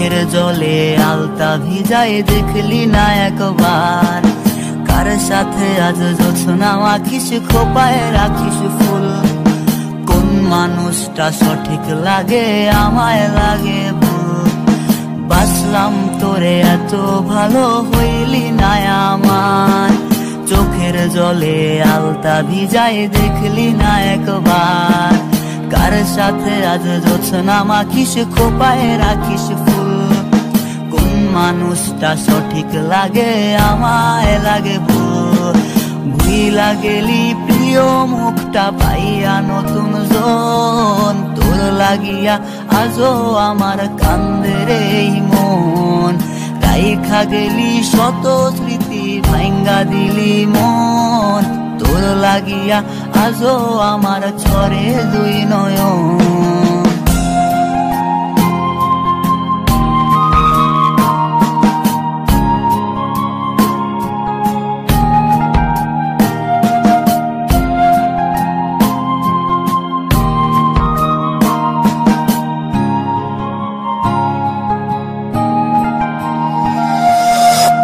চোখের জলে আলতা ভিজায় দেখলি না একবার? কার সাথে আজ জোছনা আঁকিস, খোপায় রাখিস ফুল? কোন মানুষটা সঠিক লাগে, আমায় লাগে ভুল? বাসলাম তোরে এত ভালো, হইলি না আমার। চোখের জলে আলতা ভিজায় দেখলি না একবার? কার সাথে আজ জোছনা আঁকিস, খোপায় রাখিস ফুল? কোন মানুষটা সঠিক লাগে, আমায় লাগে ভুল? ভুইলা গেলি প্রিয় মুখটা পাইয়া নতুন জন, তোর লাগিয়া আজও আমার কান্দে রে মন। রাইখা গেলি শত স্মৃতি, ভাঙ্গা দিলি মন, তোর লাগিয়া আজও আমার ছড়ে দুই নয়ন।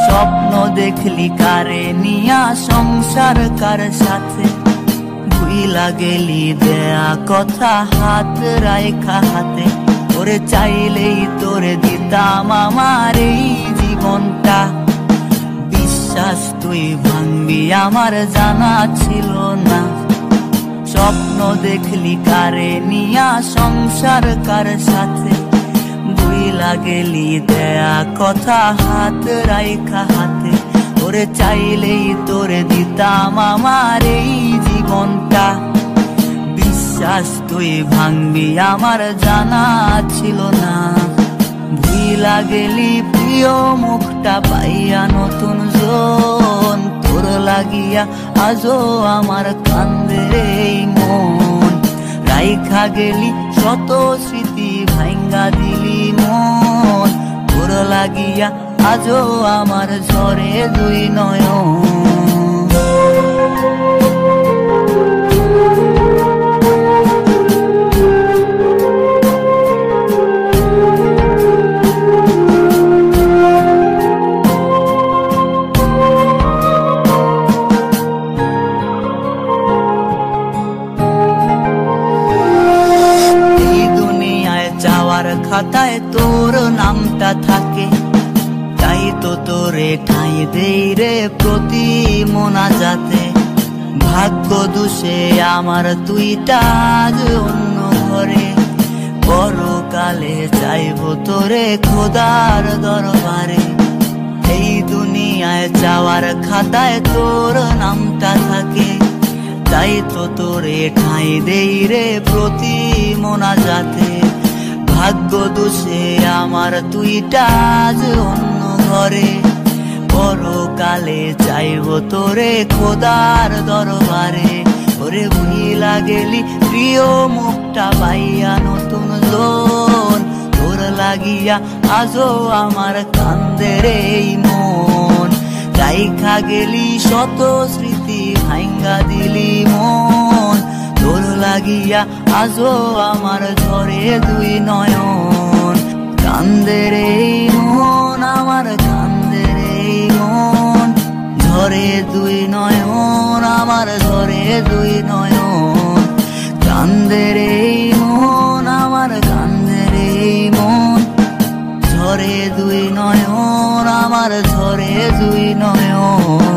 স্বপ্ন দেখলি কারে নিয়া, সংসার কার সাথে? ভুইলা গেলি দেয়া কথা, হাত রাইখা হাতে। ওরে চাইলেই তোরে দিতাম আমার এই জীবনটা। বিশ্বাস তুই ভাঙবি আমার জানা ছিল না। স্বপ্ন দেখলি কারে নিয়া, সংসার কার সাথে? ভুইলা গেলি দেয়া কথা, হাত রাইখা হাতে। ওরে চাইলেই তোরে দিতাম আমার এই জীবনটা। বিশ্বাস তুই ভাঙবি আমার জানা ছিল না। ভুইলা গেলি প্রিয় মুখটা পাইয়া নতুন জন, তোর লাগিয়া আজও আমার কান্দে রে মন। রাইখা গেলি শত স্মৃতি, ভাঙ্গা দিলি মন, তোর লাগিয়া আজও আমার ঝরে দুই নয়ন। খাতায় তোর নামটা থাকে, তাই তো তোরে ঠাঁই দেই রে প্রতি মোনাজাতে। ভাগ্য দোষে আমার তুইটা আজ অন্য ঘরে, পরকালে চাইব তোরে খোদার দরবারে। এই দুনিয়ায় যাওয়ার খাতায় তোর নামটা থাকে, তাই তো তোরে ঠাঁই দেই রে প্রতি মোনাজাতে। ভাগ্য দোষে আমার তুইটা আজ অন্য ঘরে, পরকালে চাইব তোরে খোদার দরবারে। ওরে ভুইলা গেলি প্রিয় মুখটা পাইয়া নতুন জন, তোর লাগিয়া আজও আমার কান্দে রে মন। রাইখা গেলি শত স্মৃতি, ভাঙ্গা দিলি মন, তোর লাগিয়া আজও আমার ঝরে দুই নয়ন। কান্দে রে মন, আমার কান্দে রে মন, ঝরে দুই নয়ন, আমার ঝরে দুই নয়ন। কান্দে রে মন, আমার কান্দে রে মন, ঝরে দুই নয়ন, আমার ঝরে দুই নয়ন।